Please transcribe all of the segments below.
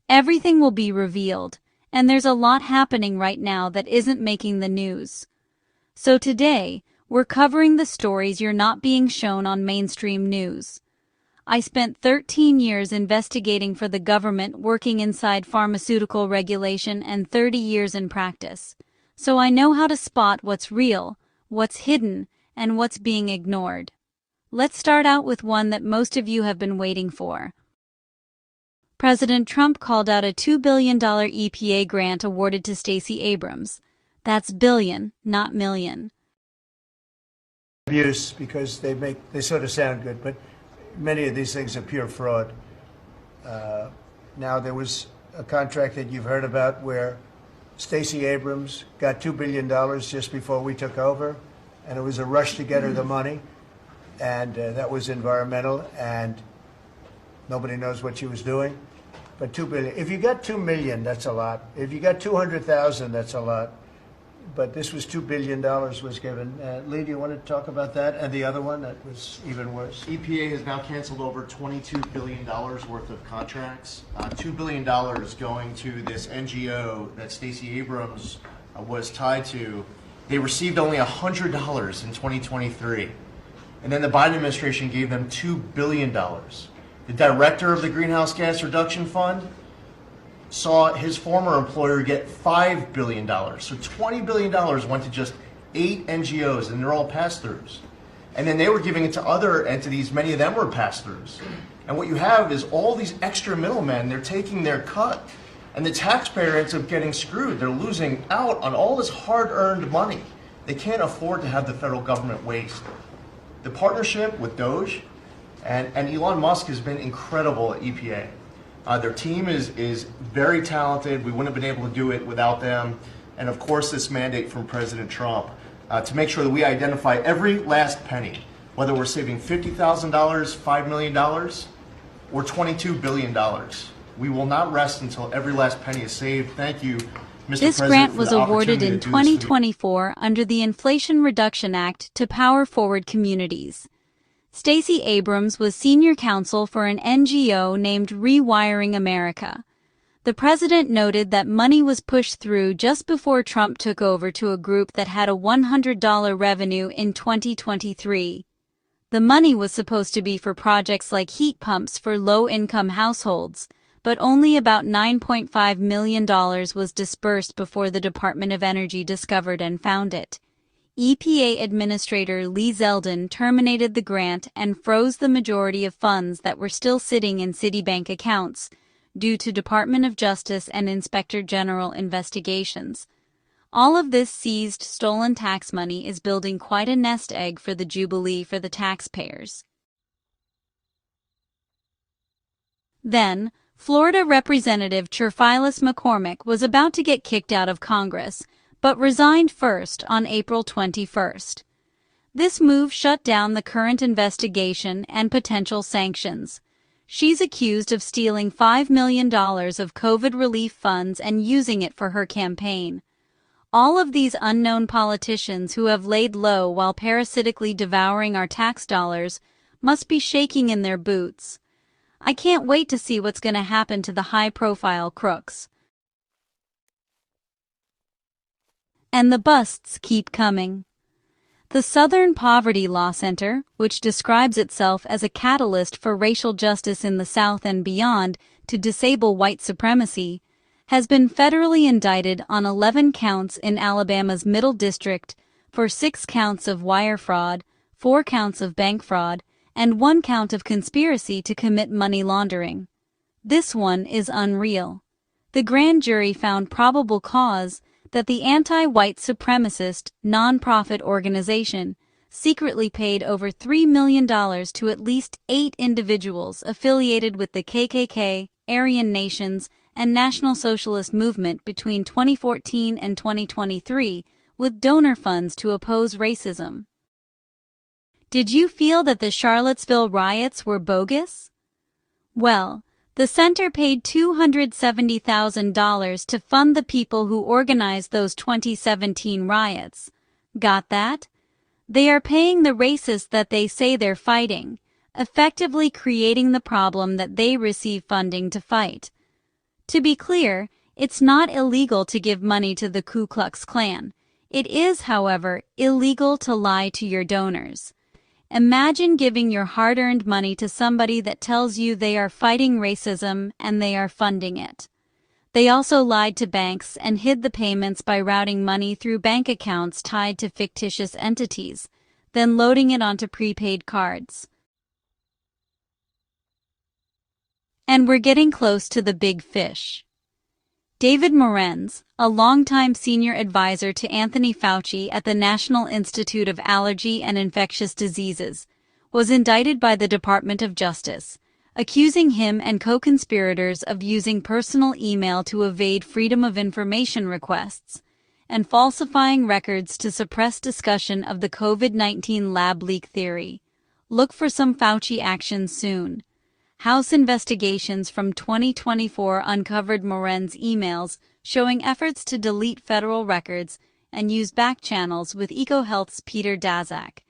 Everything will be revealed, and there's a lot happening right now that isn't making the news. So today, we're covering the stories you're not being shown on mainstream news. I spent 13 years investigating for the government, working inside pharmaceutical regulation, and 30 years in practice. So I know how to spot what's real, what's hidden, and what's being ignored. Let's start out with one that most of you have been waiting for. President Trump called out a $2 billion EPA grant awarded to Stacey Abrams. That's billion, not million. Abuse, because they sort of sound good, but many of these things are pure fraud. Now, there was a contract that you've heard about where Stacey Abrams got $2 billion just before we took over, and it was a rush to get her the money, and that was environmental, and nobody knows what she was doing. But $2 billion. If you got $2 million, that's a lot. If you got 200,000, that's a lot. But this was $2 billion was given. Lee, do you want to talk about that? And the other one that was even worse? EPA has now canceled over $22 billion worth of contracts. $2 billion going to this NGO that Stacey Abrams was tied to. They received only $100 in 2023. And then the Biden administration gave them $2 billion. The director of the Greenhouse Gas Reduction Fund saw his former employer get $5 billion. So $20 billion went to just 8 NGOs, and they're all pass-throughs. And then they were giving it to other entities, many of them were pass-throughs. And what you have is all these extra middlemen, they're taking their cut. And the taxpayer ends up getting screwed. They're losing out on all this hard-earned money. They can't afford to have the federal government waste. The partnership with Doge and Elon Musk has been incredible at EPA. Their team is very talented. We wouldn't have been able to do it without them. And of course, this mandate from President Trump to make sure that we identify every last penny, whether we're saving $50,000, $5 million, or $22 billion. We will not rest until every last penny is saved. Thank you, Mr. This President, grant for was the awarded opportunity in to do this. 2024 under the Inflation Reduction Act to power forward communities. Stacey Abrams was senior counsel for an NGO named Rewiring America. The president noted that money was pushed through just before Trump took over to a group that had a $100 revenue in 2023. The money was supposed to be for projects like heat pumps for low-income households, but only about $9.5 million was disbursed before the Department of Energy discovered and found it. EPA Administrator Lee Zeldin terminated the grant and froze the majority of funds that were still sitting in Citibank accounts due to Department of Justice and Inspector General investigations. All of this seized stolen tax money is building quite a nest egg for the Jubilee for the taxpayers. Then, Florida Representative Cherphilus McCormick was about to get kicked out of Congress, but resigned first on April 21st. This move shut down the current investigation and potential sanctions. She's accused of stealing $5 million of COVID relief funds and using it for her campaign. All of these unknown politicians who have laid low while parasitically devouring our tax dollars must be shaking in their boots. I can't wait to see what's going to happen to the high-profile crooks. And the busts keep coming. The Southern Poverty Law Center, which describes itself as a catalyst for racial justice in the South and beyond to disable white supremacy, has been federally indicted on 11 counts in Alabama's Middle District for 6 counts of wire fraud, 4 counts of bank fraud, and 1 count of conspiracy to commit money laundering. This one is unreal. The grand jury found probable cause that the anti-white supremacist nonprofit organization secretly paid over $3 million to at least 8 individuals affiliated with the KKK, Aryan Nations, and National Socialist Movement between 2014 and 2023, with donor funds to oppose racism. Did you feel that the Charlottesville riots were bogus? Well, the center paid $270,000 to fund the people who organized those 2017 riots. Got that? They are paying the racists that they say they're fighting, effectively creating the problem that they receive funding to fight. To be clear, it's not illegal to give money to the Ku Klux Klan. It is, however, illegal to lie to your donors. Imagine giving your hard-earned money to somebody that tells you they are fighting racism and they are funding it. They also lied to banks and hid the payments by routing money through bank accounts tied to fictitious entities, then loading it onto prepaid cards. And we're getting close to the big fish. David Morenz, a longtime senior advisor to Anthony Fauci at the National Institute of Allergy and Infectious Diseases, was indicted by the Department of Justice, accusing him and co-conspirators of using personal email to evade Freedom of Information requests and falsifying records to suppress discussion of the COVID-19 lab leak theory. Look for some Fauci action soon. House investigations from 2024 uncovered Morenz emails showing efforts to delete federal records and use back channels with EcoHealth's Peter Daszak.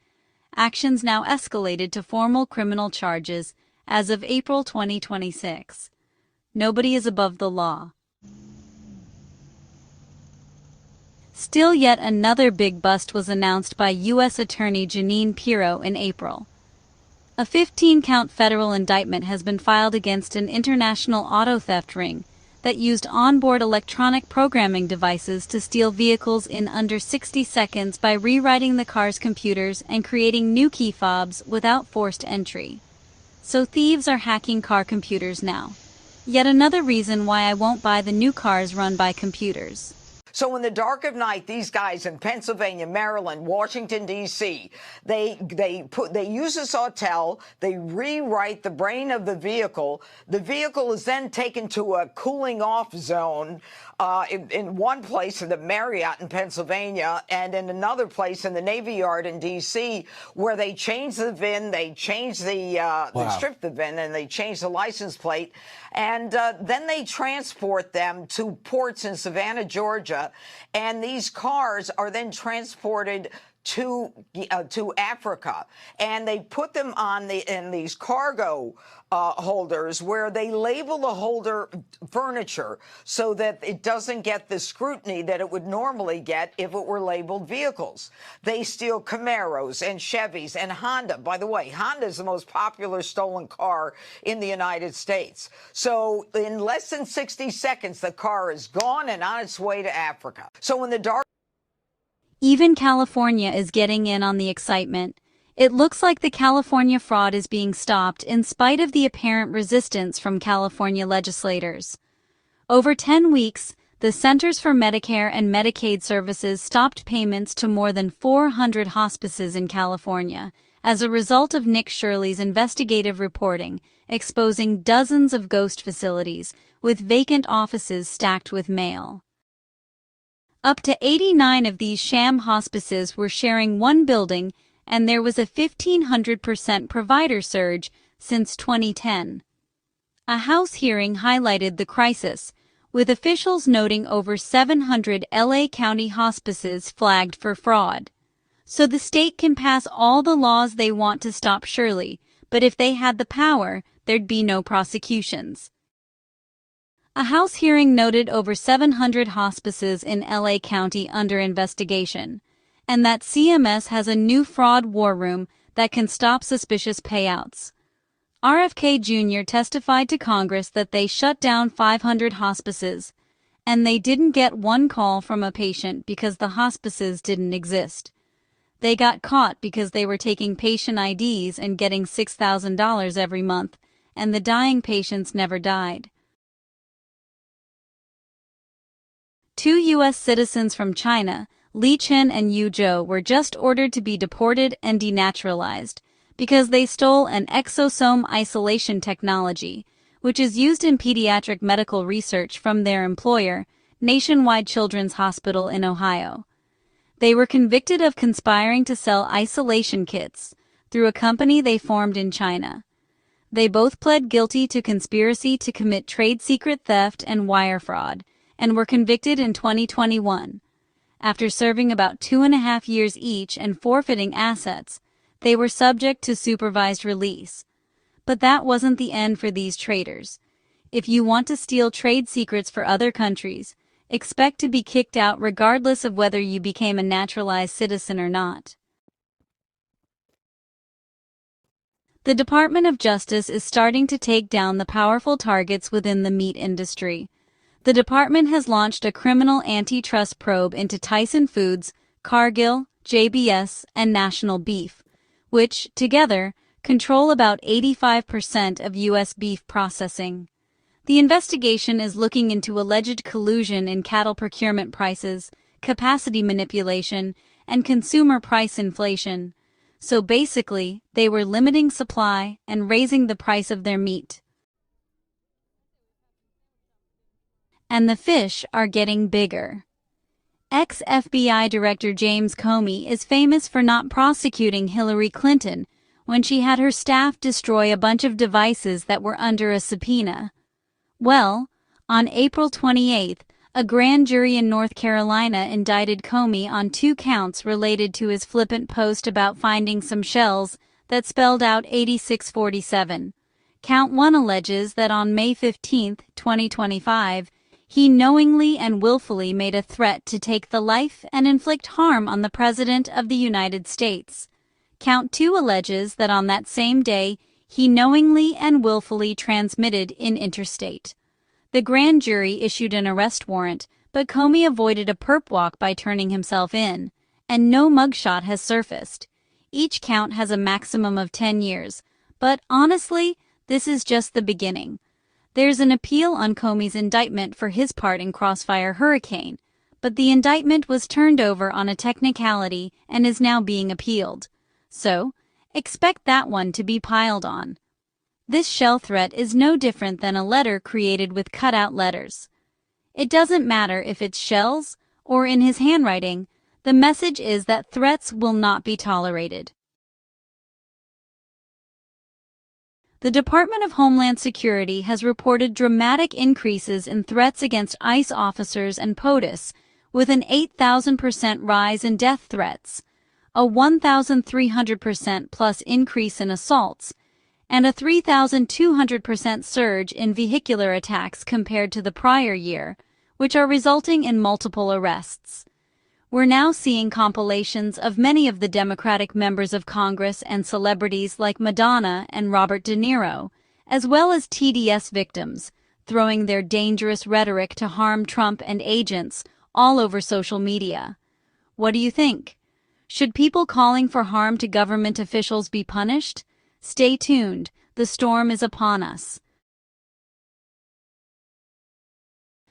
Actions now escalated to formal criminal charges as of April 2026. Nobody is above the law. Still, yet another big bust was announced by U.S. Attorney Jeanine Pirro in April. A 15-count federal indictment has been filed against an international auto theft ring that used onboard electronic programming devices to steal vehicles in under 60 seconds by rewriting the car's computers and creating new key fobs without forced entry. So thieves are hacking car computers now. Yet another reason why I won't buy the new cars run by computers. So in the dark of night, these guys in Pennsylvania, Maryland, Washington, D.C., they use a Sawtelle, they rewrite the brain of the vehicle. The vehicle is then taken to a cooling off zone in one place in the Marriott in Pennsylvania and in another place in the Navy Yard in D.C., where they change the VIN, they change they strip the VIN, and they change the license plate. And then they transport them to ports in Savannah, Georgia, and these cars are then transported to Africa, and they put them on in these cargo holders where they label the holder furniture so that it doesn't get the scrutiny that it would normally get if it were labeled vehicles. They steal Camaros and Chevys and Honda. By the way, Honda is the most popular stolen car in the United States. So in less than 60 seconds, the car is gone and on its way to Africa. So in the dark... Even California is getting in on the excitement. It looks like the California fraud is being stopped in spite of the apparent resistance from California legislators. Over 10 weeks, the Centers for Medicare and Medicaid Services stopped payments to more than 400 hospices in California as a result of Nick Shirley's investigative reporting, exposing dozens of ghost facilities with vacant offices stacked with mail. Up to 89 of these sham hospices were sharing one building, and there was a 1,500% provider surge since 2010. A House hearing highlighted the crisis, with officials noting over 700 LA County hospices flagged for fraud. So the state can pass all the laws they want to stop Shirley, but if they had the power, there'd be no prosecutions. A House hearing noted over 700 hospices in LA County under investigation, and that CMS has a new fraud war room that can stop suspicious payouts. RFK Jr. testified to Congress that they shut down 500 hospices, and they didn't get one call from a patient because the hospices didn't exist. They got caught because they were taking patient IDs and getting $6,000 every month, and the dying patients never died. 2 U.S. citizens from China, Li Chen and Yu Zhou, were just ordered to be deported and denaturalized because they stole an exosome isolation technology, which is used in pediatric medical research from their employer, Nationwide Children's Hospital in Ohio. They were convicted of conspiring to sell isolation kits through a company they formed in China. They both pled guilty to conspiracy to commit trade secret theft and wire fraud, and were convicted in 2021. After serving about 2.5 years each and forfeiting assets, they were subject to supervised release. But that wasn't the end for these traitors. If you want to steal trade secrets for other countries, expect to be kicked out regardless of whether you became a naturalized citizen or not. The Department of Justice is starting to take down the powerful targets within the meat industry. The department has launched a criminal antitrust probe into Tyson Foods, Cargill, JBS, and National Beef, which, together, control about 85% of U.S. beef processing. The investigation is looking into alleged collusion in cattle procurement prices, capacity manipulation, and consumer price inflation. So basically, they were limiting supply and raising the price of their meat. And the fish are getting bigger. Ex-FBI Director James Comey is famous for not prosecuting Hillary Clinton when she had her staff destroy a bunch of devices that were under a subpoena. Well, on April 28th, a grand jury in North Carolina indicted Comey on 2 counts related to his flippant post about finding some shells that spelled out 8647. Count 1 alleges that on May 15, 2025, he knowingly and willfully made a threat to take the life and inflict harm on the President of the United States. Count 2 alleges that on that same day, he knowingly and willfully transmitted in interstate. The grand jury issued an arrest warrant, but Comey avoided a perp walk by turning himself in, and no mugshot has surfaced. Each count has a maximum of 10 years, but honestly, this is just the beginning. There's an appeal on Comey's indictment for his part in Crossfire Hurricane, but the indictment was turned over on a technicality and is now being appealed. So, expect that one to be piled on. This shell threat is no different than a letter created with cutout letters. It doesn't matter if it's shells or in his handwriting, the message is that threats will not be tolerated. The Department of Homeland Security has reported dramatic increases in threats against ICE officers and POTUS, with an 8,000% rise in death threats, a 1,300% plus increase in assaults, and a 3,200% surge in vehicular attacks compared to the prior year, which are resulting in multiple arrests. We're now seeing compilations of many of the Democratic members of Congress and celebrities like Madonna and Robert De Niro, as well as TDS victims, throwing their dangerous rhetoric to harm Trump and agents all over social media. What do you think? Should people calling for harm to government officials be punished? Stay tuned, the storm is upon us.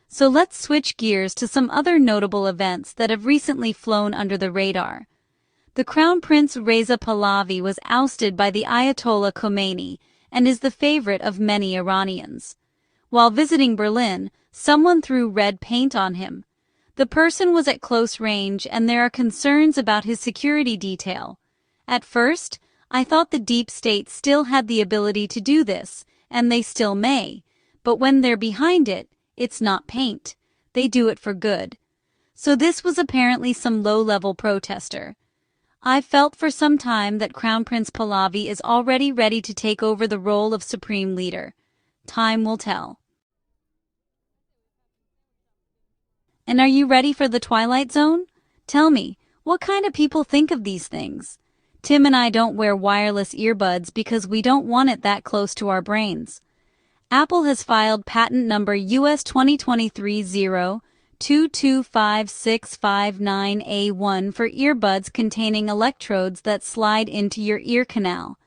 So let's switch gears to some other notable events that have recently flown under the radar. The Crown Prince Reza Pahlavi was ousted by the Ayatollah Khomeini and is the favorite of many Iranians. While visiting Berlin, someone threw red paint on him. The person was at close range and there are concerns about his security detail. At first, I thought the deep state still had the ability to do this, and they still may, but when they're behind it, it's not paint. They do it for good. So this was apparently some low-level protester. I've felt for some time that Crown Prince Pahlavi is already ready to take over the role of supreme leader. Time will tell. And are you ready for the Twilight Zone? Tell me, what kind of people think of these things? Tim and I don't wear wireless earbuds because we don't want it that close to our brains. Apple has filed patent number US 2023 0225659A1 for earbuds containing electrodes that slide into your ear canal.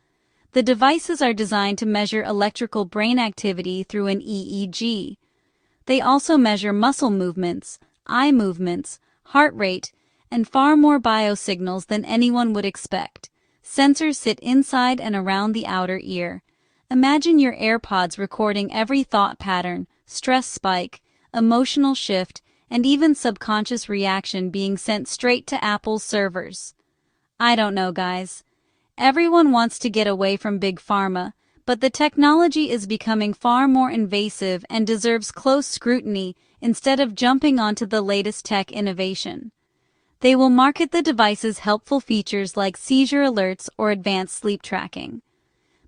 The devices are designed to measure electrical brain activity through an EEG. They also measure muscle movements, eye movements, heart rate, and far more biosignals than anyone would expect. Sensors sit inside and around the outer ear. Imagine your AirPods recording every thought pattern, stress spike, emotional shift, and even subconscious reaction being sent straight to Apple's servers. I don't know, guys. Everyone wants to get away from Big Pharma, but the technology is becoming far more invasive and deserves close scrutiny instead of jumping onto the latest tech innovation. They will market the device's helpful features like seizure alerts or advanced sleep tracking.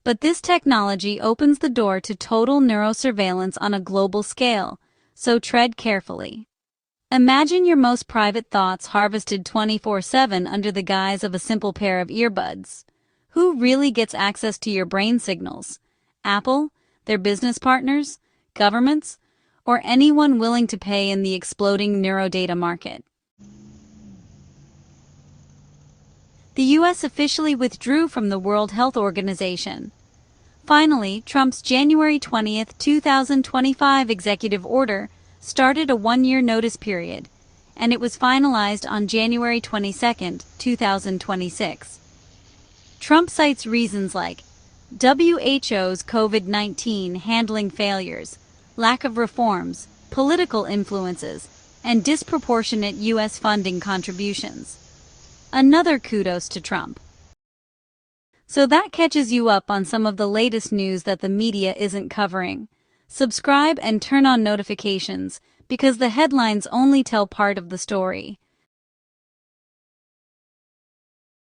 But this technology opens the door to total neurosurveillance on a global scale, so tread carefully. Imagine your most private thoughts harvested 24/7 under the guise of a simple pair of earbuds. Who really gets access to your brain signals? Apple, their business partners, governments, or anyone willing to pay in the exploding neurodata market? The U.S. officially withdrew from the World Health Organization. Finally, Trump's January 20, 2025 executive order started a one-year notice period, and it was finalized on January 22, 2026. Trump cites reasons like WHO's COVID-19 handling failures, lack of reforms, political influences, and disproportionate U.S. funding contributions. Another kudos to Trump. So that catches you up on some of the latest news that the media isn't covering. Subscribe and turn on notifications, because the headlines only tell part of the story.